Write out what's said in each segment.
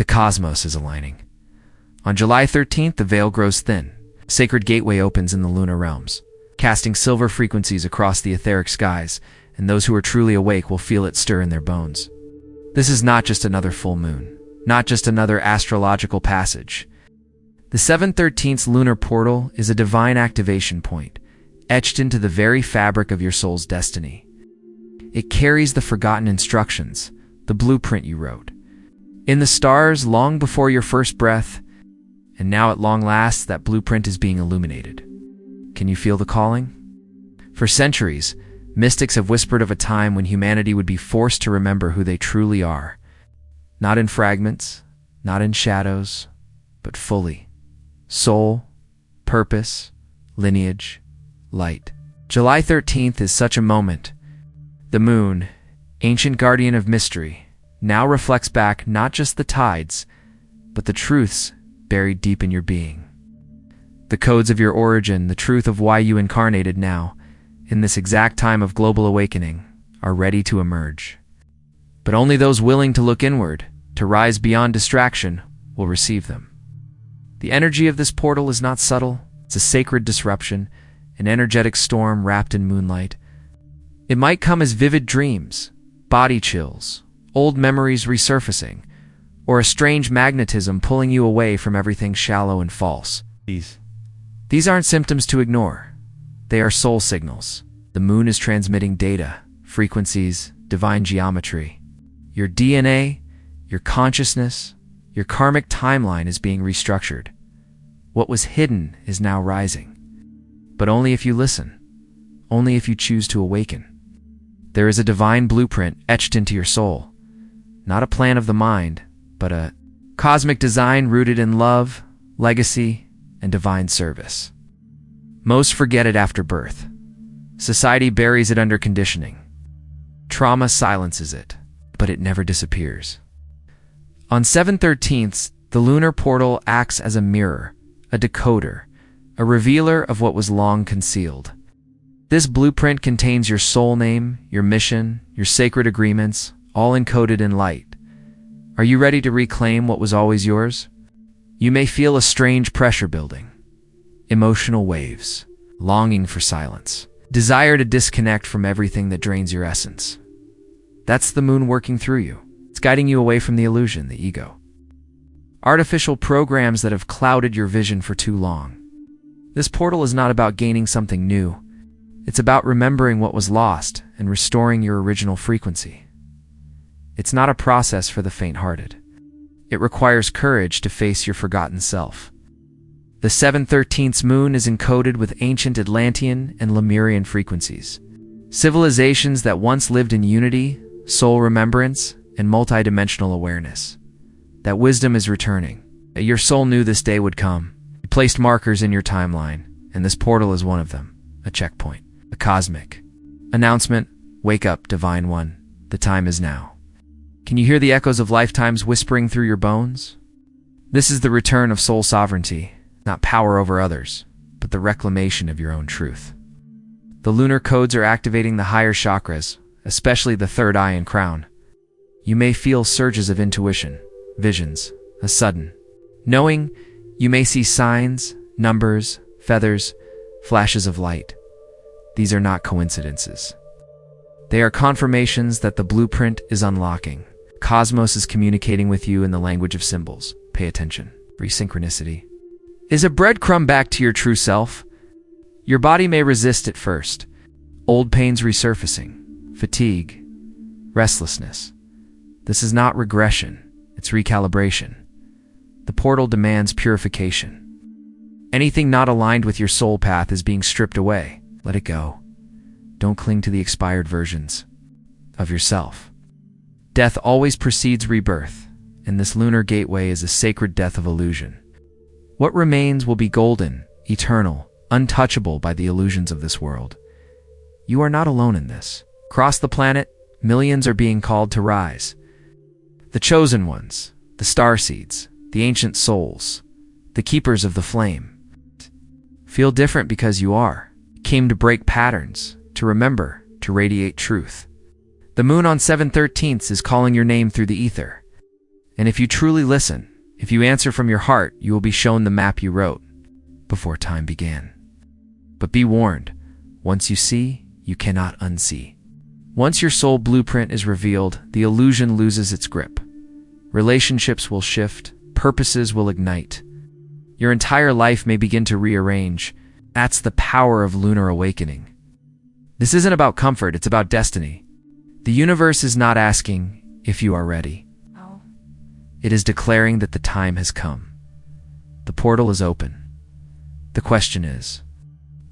The cosmos is aligning. On July 13th, the veil grows thin. A sacred gateway opens in the lunar realms, casting silver frequencies across the etheric skies, and those who are truly awake will feel it stir in their bones. This is not just another full moon, not just another astrological passage. The 7/13th lunar portal is a divine activation point, etched into the very fabric of your soul's destiny. It carries the forgotten instructions, the blueprint you wrote, in the stars long before your first breath, and now at long last that blueprint is being illuminated. Can you feel the calling? For centuries, mystics have whispered of a time when humanity would be forced to remember who they truly are, not in fragments, not in shadows, but fully. Soul, purpose, lineage, light. July 13th is such a moment. The moon, ancient guardian of mystery, now reflects back not just the tides, but the truths buried deep in your being. The codes of your origin, the truth of why you incarnated now, in this exact time of global awakening, are ready to emerge. But only those willing to look inward, to rise beyond distraction, will receive them. The energy of this portal is not subtle. It's a sacred disruption, an energetic storm wrapped in moonlight. It might come as vivid dreams, body chills, old memories resurfacing, or a strange magnetism pulling you away from everything shallow and false. These aren't symptoms to ignore. They are soul signals. The moon is transmitting data, frequencies, divine geometry. Your DNA, your consciousness, your karmic timeline is being restructured. What was hidden is now rising. But only if you listen. Only if you choose to awaken. There is a divine blueprint etched into your soul. Not a plan of the mind, but a cosmic design rooted in love, legacy, and divine service. Most forget it after birth. Society buries it under conditioning. Trauma silences it, but it never disappears. On 7/13, the lunar portal acts as a mirror, a decoder, a revealer of what was long concealed. This blueprint contains your soul name, your mission, your sacred agreements, all encoded in light. Are you ready to reclaim what was always yours? You may feel a strange pressure building, emotional waves, longing for silence, desire to disconnect from everything that drains your essence. That's the moon working through you. It's guiding you away from the illusion, the ego. Artificial programs that have clouded your vision for too long. This portal is not about gaining something new. It's about remembering what was lost and restoring your original frequency. It's not a process for the faint-hearted. It requires courage to face your forgotten self. The 7/13 moon is encoded with ancient Atlantean and Lemurian frequencies. Civilizations that once lived in unity, soul remembrance, and multidimensional awareness. That wisdom is returning. Your soul knew this day would come. You placed markers in your timeline, and this portal is one of them. A checkpoint. A cosmic announcement. Wake up, Divine One. The time is now. Can you hear the echoes of lifetimes whispering through your bones? This is the return of soul sovereignty, not power over others, but the reclamation of your own truth. The lunar codes are activating the higher chakras, especially the third eye and crown. You may feel surges of intuition, visions, a sudden knowing. You may see signs, numbers, feathers, flashes of light. These are not coincidences. They are confirmations that the blueprint is unlocking. Cosmos is communicating with you in the language of symbols. Pay attention. Free synchronicity is a breadcrumb back to your true self. Your body may resist at first. Old pains resurfacing, fatigue, restlessness. This is not regression, it's recalibration. The portal demands purification. Anything not aligned with your soul path is being stripped away. Let it go. Don't cling to the expired versions of yourself. Death always precedes rebirth, and this lunar gateway is a sacred death of illusion. What remains will be golden, eternal, untouchable by the illusions of this world. You are not alone in this. Across the planet, millions are being called to rise. The chosen ones, the starseeds, the ancient souls, the keepers of the flame. Feel different because you are. You came to break patterns, to remember, to radiate truth. The moon on 7/13 is calling your name through the ether. And if you truly listen, if you answer from your heart, you will be shown the map you wrote before time began. But be warned, once you see, you cannot unsee. Once your soul blueprint is revealed, the illusion loses its grip. Relationships will shift, purposes will ignite. Your entire life may begin to rearrange. That's the power of lunar awakening. This isn't about comfort, it's about destiny. The universe is not asking if you are ready. It is declaring that the time has come. The portal is open. The question is,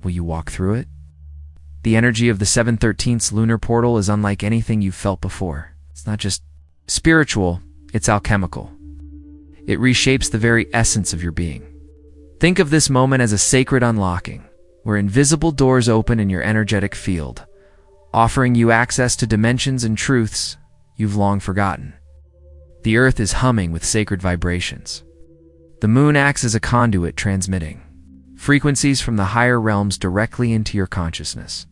will you walk through it? The energy of the 7/13th's lunar portal is unlike anything you've felt before. It's not just spiritual, it's alchemical. It reshapes the very essence of your being. Think of this moment as a sacred unlocking, where invisible doors open in your energetic field, offering you access to dimensions and truths you've long forgotten. The earth is humming with sacred vibrations. The moon acts as a conduit, transmitting frequencies from the higher realms directly into your consciousness.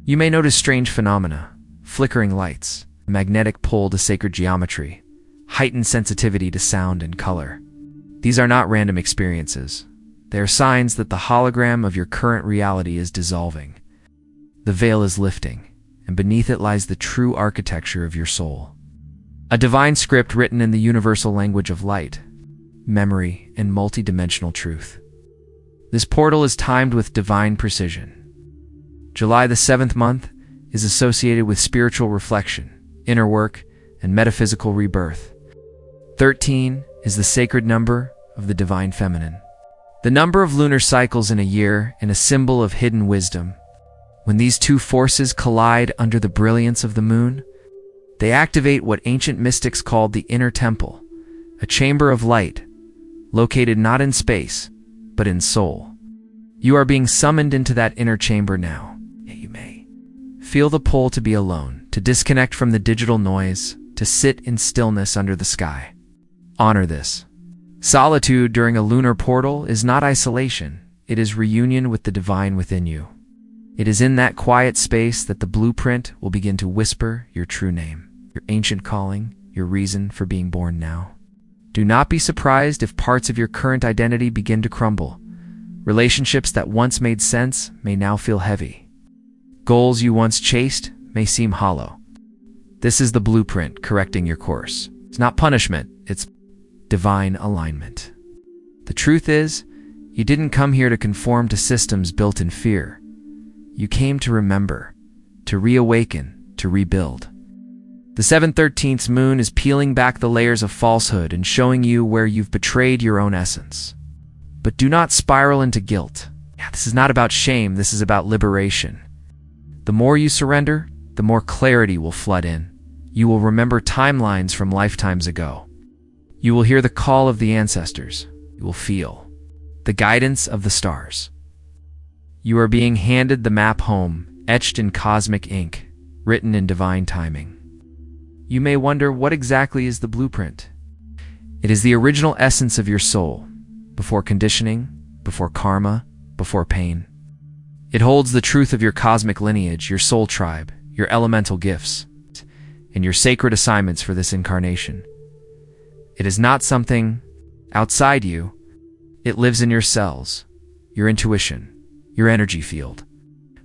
You may notice strange phenomena, flickering lights, a magnetic pull to sacred geometry, heightened sensitivity to sound and color. These are not random experiences. They are signs that the hologram of your current reality is dissolving. The veil is lifting, and beneath it lies the true architecture of your soul. A divine script written in the universal language of light, memory, and multidimensional truth. This portal is timed with divine precision. July, the 7th month, is associated with spiritual reflection, inner work, and metaphysical rebirth. 13 is the sacred number of the divine feminine. The number of lunar cycles in a year and a symbol of hidden wisdom. When these two forces collide under the brilliance of the moon, they activate what ancient mystics called the inner temple, a chamber of light, located not in space, but in soul. You are being summoned into that inner chamber now. You may feel the pull to be alone, to disconnect from the digital noise, to sit in stillness under the sky. Honor this. Solitude during a lunar portal is not isolation, it is reunion with the divine within you. It is in that quiet space that the blueprint will begin to whisper your true name, your ancient calling, your reason for being born now. Do not be surprised if parts of your current identity begin to crumble. Relationships that once made sense may now feel heavy. Goals you once chased may seem hollow. This is the blueprint correcting your course. It's not punishment, it's divine alignment. The truth is, you didn't come here to conform to systems built in fear. You came to remember, to reawaken, to rebuild. The 7/13th's moon is peeling back the layers of falsehood and showing you where you've betrayed your own essence. But do not spiral into guilt. This is not about shame, this is about liberation. The more you surrender, the more clarity will flood in. You will remember timelines from lifetimes ago. You will hear the call of the ancestors. You will feel the guidance of the stars. You are being handed the map home, etched in cosmic ink, written in divine timing. You may wonder, what exactly is the blueprint? It is the original essence of your soul, before conditioning, before karma, before pain. It holds the truth of your cosmic lineage, your soul tribe, your elemental gifts, and your sacred assignments for this incarnation. It is not something outside you. It lives in your cells, your intuition, your energy field.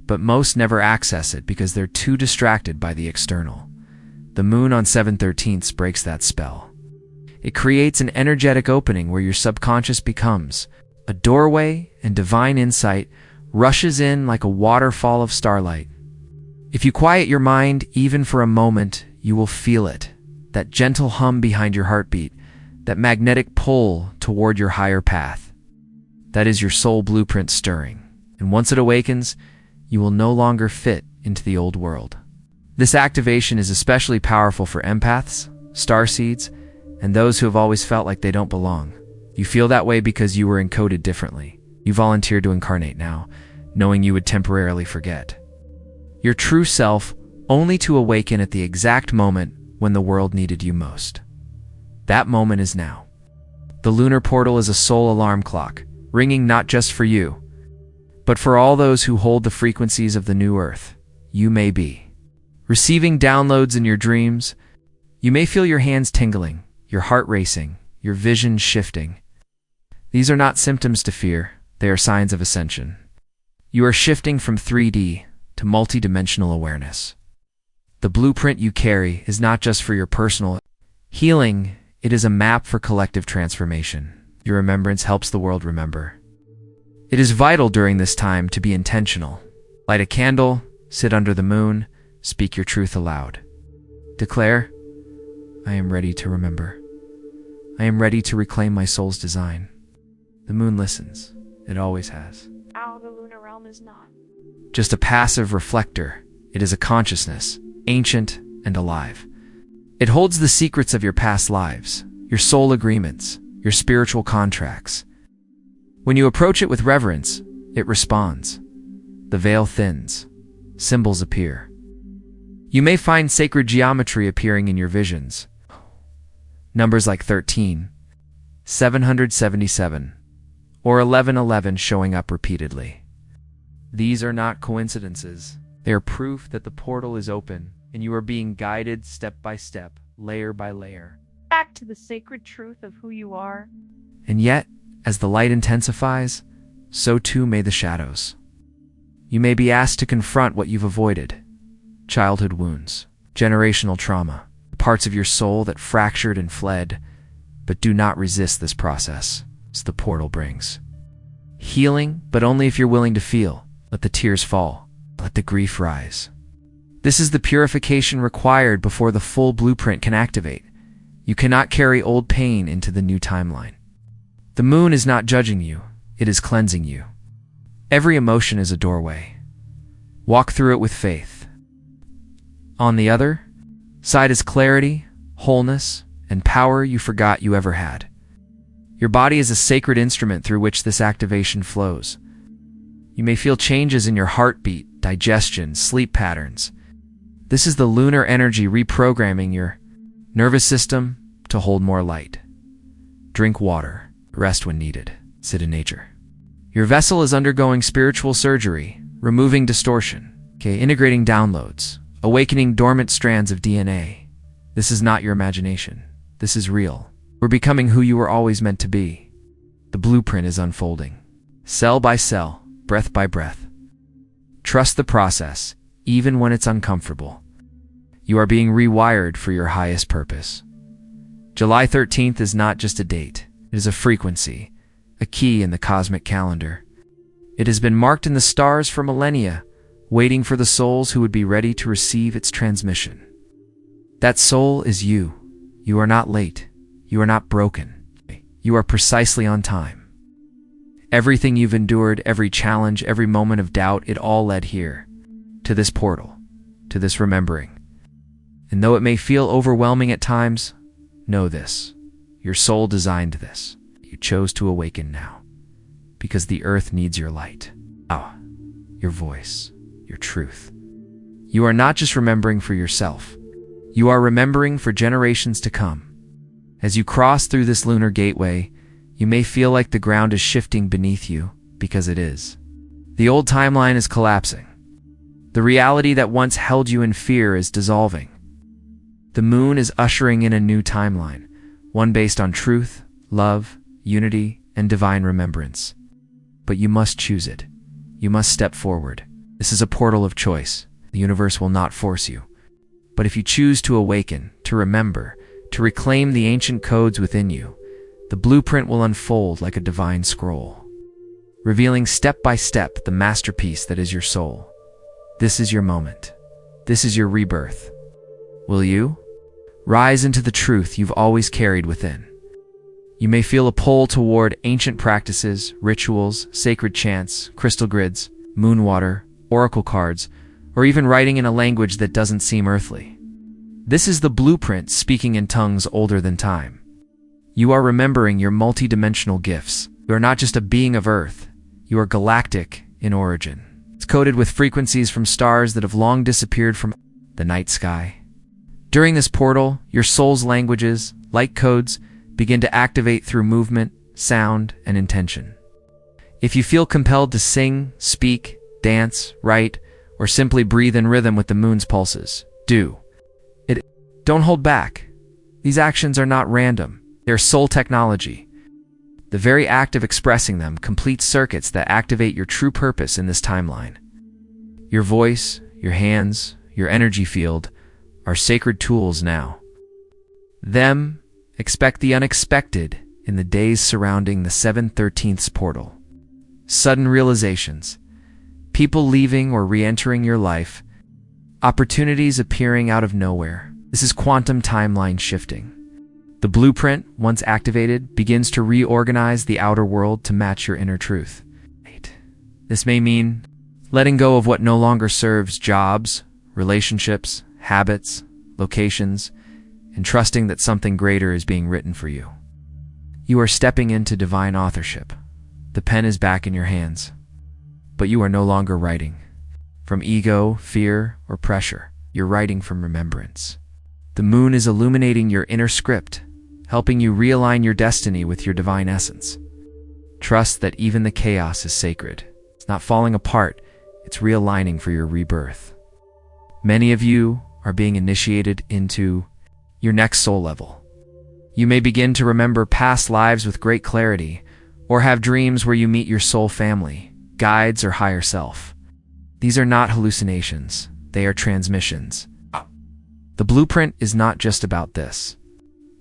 But most never access it because they're too distracted by the external. The moon on 7/13 breaks that spell. It creates an energetic opening where your subconscious becomes a doorway, and divine insight rushes in like a waterfall of starlight. If you quiet your mind even for a moment, you will feel it, that gentle hum behind your heartbeat, that magnetic pull toward your higher path. That is your soul blueprint stirring, and once it awakens, you will no longer fit into the old world. This activation is especially powerful for empaths, starseeds, and those who have always felt like they don't belong. You feel that way because you were encoded differently. You volunteered to incarnate now, knowing you would temporarily forget your true self, only to awaken at the exact moment when the world needed you most. That moment is now. The lunar portal is a soul alarm clock, ringing not just for you, but for all those who hold the frequencies of the new earth. You may be receiving downloads in your dreams. You may feel your hands tingling, your heart racing, your vision shifting. These are not symptoms to fear, they are signs of ascension. You are shifting from 3D to multidimensional awareness. The blueprint you carry is not just for your personal healing, it is a map for collective transformation. Your remembrance helps the world remember. It is vital during this time to be intentional. Light a candle, sit under the moon, speak your truth aloud. Declare, I am ready to remember. I am ready to reclaim my soul's design. The moon listens. It always has. The lunar realm is not just a passive reflector. It is a consciousness, ancient and alive. It holds the secrets of your past lives, your soul agreements, your spiritual contracts. When you approach it with reverence, it responds. The veil thins. Symbols appear. You may find sacred geometry appearing in your visions. Numbers like 13, 777, or 1111 showing up repeatedly. These are not coincidences. They are proof that the portal is open and you are being guided step by step, layer by layer, back to the sacred truth of who you are. And yet, as the light intensifies, so too may the shadows. You may be asked to confront what you've avoided. Childhood wounds, generational trauma, parts of your soul that fractured and fled, but do not resist this process. It's the portal brings. Healing, but only if you're willing to feel. Let the tears fall. Let the grief rise. This is the purification required before the full blueprint can activate. You cannot carry old pain into the new timeline. The moon is not judging you. It is cleansing you. Every emotion is a doorway. Walk through it with faith. On the other side is clarity, wholeness, and power you forgot you ever had. Your body is a sacred instrument through which this activation flows. You may feel changes in your heartbeat, digestion, sleep patterns. This is the lunar energy reprogramming your nervous system to hold more light. Drink water. Rest when needed. Sit in nature. Your vessel is undergoing spiritual surgery, removing distortion, integrating downloads, awakening dormant strands of DNA. This is not your imagination. This is real. We're becoming who you were always meant to be. The blueprint is unfolding. Cell by cell, breath by breath. Trust the process, even when it's uncomfortable. You are being rewired for your highest purpose. July 13th is not just a date. It is a frequency, a key in the cosmic calendar. It has been marked in the stars for millennia, waiting for the souls who would be ready to receive its transmission. That soul is you. You are not late. You are not broken. You are precisely on time. Everything you've endured, every challenge, every moment of doubt, it all led here, to this portal, to this remembering. And though it may feel overwhelming at times, know this. Your soul designed this. You chose to awaken now, because the earth needs your light. Your voice, your truth. You are not just remembering for yourself. You are remembering for generations to come. As you cross through this lunar gateway, you may feel like the ground is shifting beneath you, because it is. The old timeline is collapsing. The reality that once held you in fear is dissolving. The moon is ushering in a new timeline, one based on truth, love, unity, and divine remembrance. But you must choose it. You must step forward. This is a portal of choice. The universe will not force you. But if you choose to awaken, to remember, to reclaim the ancient codes within you, the blueprint will unfold like a divine scroll, revealing step by step the masterpiece that is your soul. This is your moment. This is your rebirth. Will you? Rise into the truth you've always carried within. You may feel a pull toward ancient practices, rituals, sacred chants, crystal grids, moon water, oracle cards, or even writing in a language that doesn't seem earthly. This is the blueprint speaking in tongues older than time. You are remembering your multidimensional gifts. You are not just a being of Earth. You are galactic in origin. It's coded with frequencies from stars that have long disappeared from the night sky. During this portal, your soul's languages, light codes, begin to activate through movement, sound, and intention. If you feel compelled to sing, speak, dance, write, or simply breathe in rhythm with the moon's pulses, do it. Don't hold back. These actions are not random. They are soul technology. The very act of expressing them completes circuits that activate your true purpose in this timeline. Your voice, your hands, your energy field are sacred tools now. Expect the unexpected in the days surrounding the 7/13th's portal. Sudden realizations, people leaving or re-entering your life, opportunities appearing out of nowhere. This is quantum timeline shifting. The blueprint, once activated, begins to reorganize the outer world to match your inner truth. This may mean letting go of what no longer serves jobs, relationships, habits, locations, and trusting that something greater is being written for you. You are stepping into divine authorship. The pen is back in your hands. But you are no longer writing from ego, fear, or pressure. You're writing from remembrance. The moon is illuminating your inner script, helping you realign your destiny with your divine essence. Trust that even the chaos is sacred. It's not falling apart, it's realigning for your rebirth. Many of you are being initiated into your next soul level. You may begin to remember past lives with great clarity, or have dreams where you meet your soul family, guides, or higher self. These are not hallucinations, they are transmissions. The blueprint is not just about this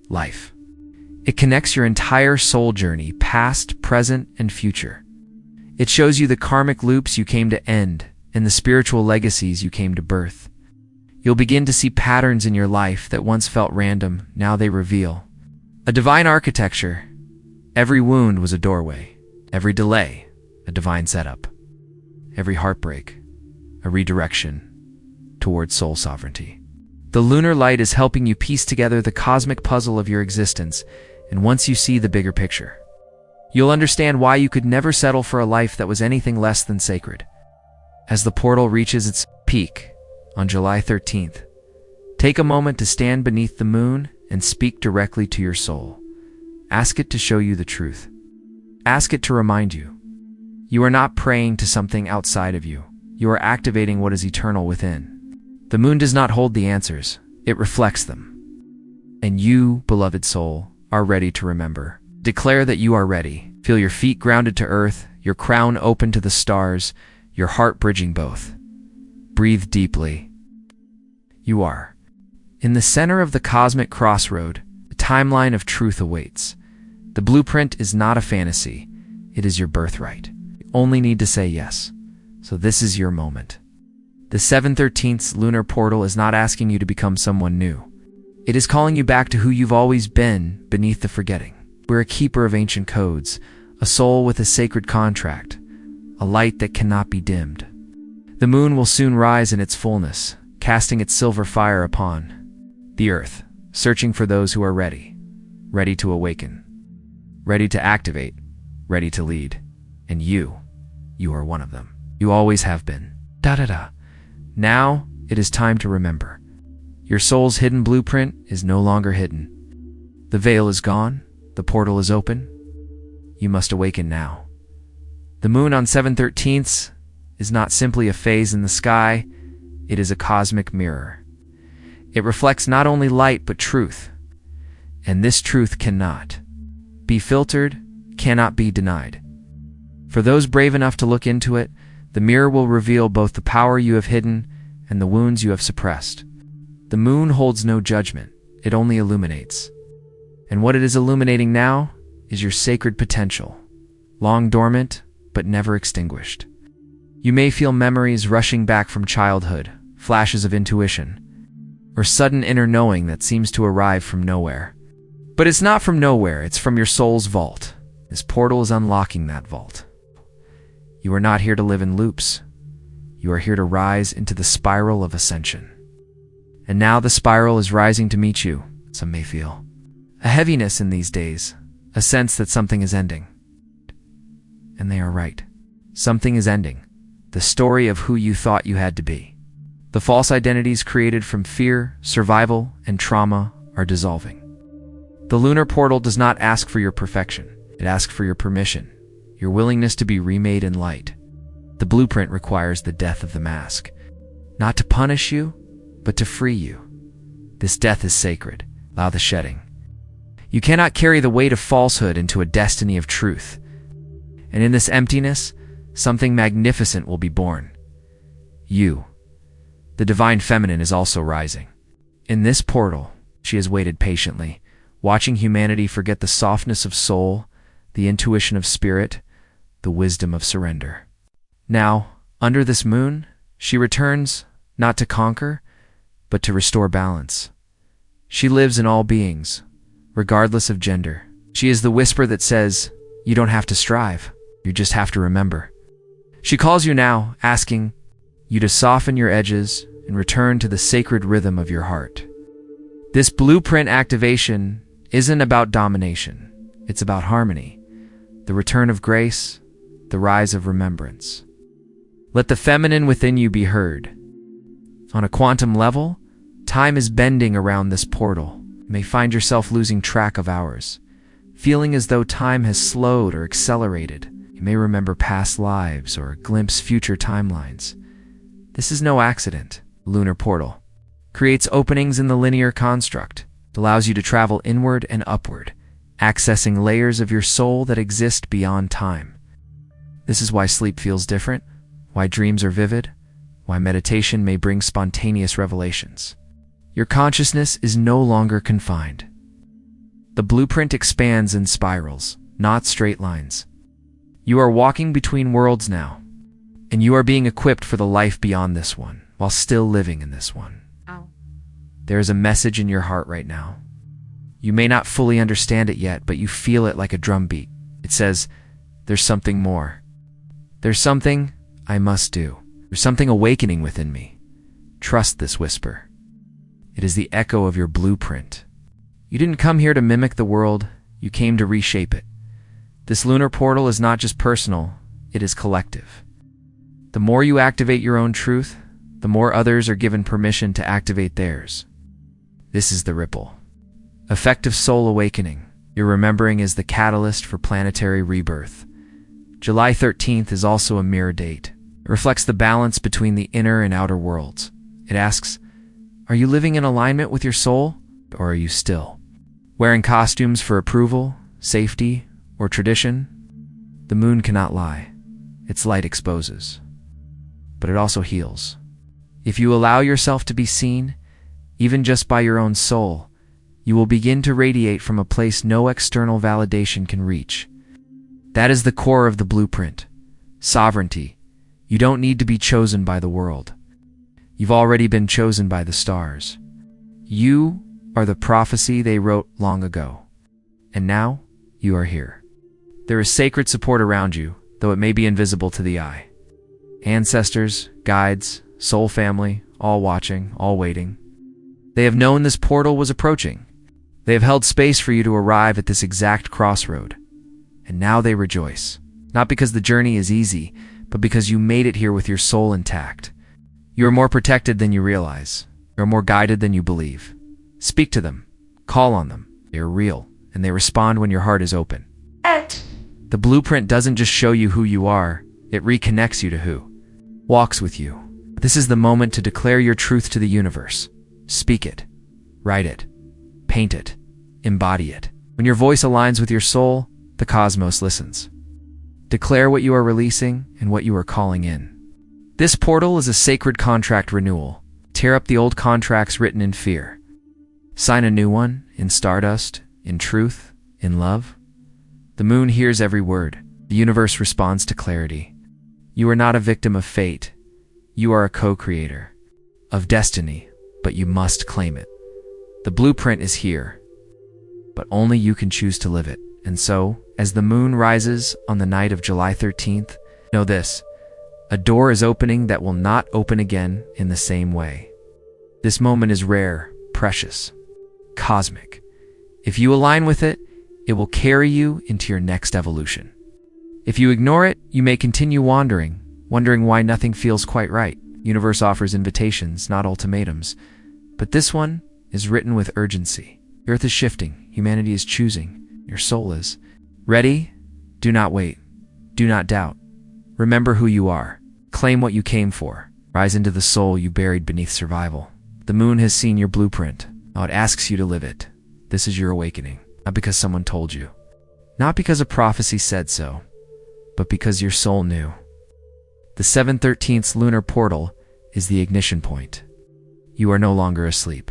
life. It connects your entire soul journey, past, present, and future. It shows you the karmic loops you came to end and the spiritual legacies you came to birth. You'll begin to see patterns in your life that once felt random, now they reveal a divine architecture. Every wound was a doorway, every delay, a divine setup, every heartbreak, a redirection towards soul sovereignty. The lunar light is helping you piece together the cosmic puzzle of your existence, and once you see the bigger picture, you'll understand why you could never settle for a life that was anything less than sacred. As the portal reaches its peak on July 13th, take a moment to stand beneath the moon and speak directly to your soul. Ask it to show you the truth. Ask it to remind you. You are not praying to something outside of you. You are activating what is eternal within. The moon does not hold the answers, it reflects them. And you, beloved soul, are ready to remember. Declare that you are ready. Feel your feet grounded to earth, your crown open to the stars, your heart bridging both. Breathe deeply. You are in the center of the cosmic crossroad. The timeline of truth awaits. The blueprint is not a fantasy. It is your birthright. You only need to say yes. So this is your moment. The 7/13th's lunar portal is not asking you to become someone new. It is calling you back to who you've always been beneath the forgetting. We're a keeper of ancient codes, a soul with a sacred contract, a light that cannot be dimmed. The moon will soon rise in its fullness, casting its silver fire upon the earth, searching for those who are ready, ready to awaken, ready to activate, ready to lead. And you are one of them. You always have been. Now, it is time to remember. Your soul's hidden blueprint is no longer hidden. The veil is gone, the portal is open. You must awaken now. The moon on 7/13th's is not simply a phase in the sky, it is a cosmic mirror. It reflects not only light but truth. And this truth cannot be filtered, cannot be denied. For those brave enough to look into it, the mirror will reveal both the power you have hidden and the wounds you have suppressed. The moon holds no judgment, it only illuminates. And what it is illuminating now is your sacred potential, long dormant but never extinguished. You may feel memories rushing back from childhood, flashes of intuition, or sudden inner knowing that seems to arrive from nowhere. But it's not from nowhere, it's from your soul's vault. This portal is unlocking that vault. You are not here to live in loops. You are here to rise into the spiral of ascension. And now the spiral is rising to meet you, some may feel. A heaviness in these days, a sense that something is ending. And they are right. Something is ending. The story of who you thought you had to be. The false identities created from fear, survival, and trauma are dissolving. The lunar portal does not ask for your perfection. It asks for your permission, your willingness to be remade in light. The blueprint requires the death of the mask. Not to punish you, but to free you. This death is sacred. Allow the shedding. You cannot carry the weight of falsehood into a destiny of truth. And in this emptiness, something magnificent will be born. You, the divine feminine, is also rising. In this portal, she has waited patiently, watching humanity forget the softness of soul, the intuition of spirit, the wisdom of surrender. Now, under this moon, she returns not to conquer, but to restore balance. She lives in all beings, regardless of gender. She is the whisper that says, you don't have to strive, you just have to remember. She calls you now, asking you to soften your edges and return to the sacred rhythm of your heart. This blueprint activation isn't about domination. It's about harmony, the return of grace, the rise of remembrance. Let the feminine within you be heard. On a quantum level, time is bending around this portal. You may find yourself losing track of hours, feeling as though time has slowed or accelerated. You may remember past lives or glimpse future timelines. This is no accident. Lunar portal creates openings in the linear construct. It allows you to travel inward and upward, accessing layers of your soul that exist beyond time. This is why sleep feels different, why dreams are vivid, why meditation may bring spontaneous revelations. Your consciousness is no longer confined. The blueprint expands in spirals, not straight lines. You are walking between worlds now, and you are being equipped for the life beyond this one, while still living in this one. Ow. There is a message in your heart right now. You may not fully understand it yet, but you feel it like a drumbeat. It says, there's something more. There's something I must do. There's something awakening within me. Trust this whisper. It is the echo of your blueprint. You didn't come here to mimic the world, you came to reshape it. This lunar portal is not just personal, it is collective. The more you activate your own truth, the more others are given permission to activate theirs. This is the ripple. Effective soul awakening. Your remembering is the catalyst for planetary rebirth. July 13th is also a mirror date. It reflects the balance between the inner and outer worlds. It asks, are you living in alignment with your soul, or are you still wearing costumes for approval, safety, or tradition? The moon cannot lie. Its light exposes, but it also heals. If you allow yourself to be seen, even just by your own soul, you will begin to radiate from a place no external validation can reach. That is the core of the blueprint. Sovereignty. You don't need to be chosen by the world. You've already been chosen by the stars. You are the prophecy they wrote long ago. And now, you are here. There is sacred support around you, though it may be invisible to the eye. Ancestors, guides, soul family, all watching, all waiting. They have known this portal was approaching. They have held space for you to arrive at this exact crossroad. And now they rejoice. Not because the journey is easy, but because you made it here with your soul intact. You are more protected than you realize. You are more guided than you believe. Speak to them. Call on them. They are real, and they respond when your heart is open. The blueprint doesn't just show you who you are, it reconnects you to who walks with you. This is the moment to declare your truth to the universe. Speak it. Write it. Paint it. Embody it. When your voice aligns with your soul, the cosmos listens. Declare what you are releasing and what you are calling in. This portal is a sacred contract renewal. Tear up the old contracts written in fear. Sign a new one, in stardust, in truth, in love. The moon hears every word. The universe responds to clarity. You are not a victim of fate. You are a co-creator of destiny, but you must claim it. The blueprint is here, but only you can choose to live it. And so, as the moon rises on the night of July 13th, know this: a door is opening that will not open again in the same way. This moment is rare, precious, cosmic. If you align with it, it will carry you into your next evolution. If you ignore it, you may continue wandering, wondering why nothing feels quite right. Universe offers invitations, not ultimatums. But this one is written with urgency. The earth is shifting, humanity is choosing, your soul is. Ready? Do not wait. Do not doubt. Remember who you are. Claim what you came for. Rise into the soul you buried beneath survival. The moon has seen your blueprint. Now it asks you to live it. This is your awakening, not because someone told you, not because a prophecy said so, but because your soul knew. The 7/13th lunar portal is the ignition point. You are no longer asleep.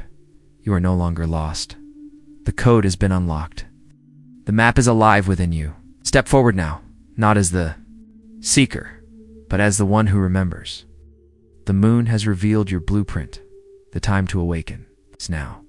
You are no longer lost. The code has been unlocked. The map is alive within you. Step forward now, not as the seeker, but as the one who remembers. The moon has revealed your blueprint. The time to awaken is now.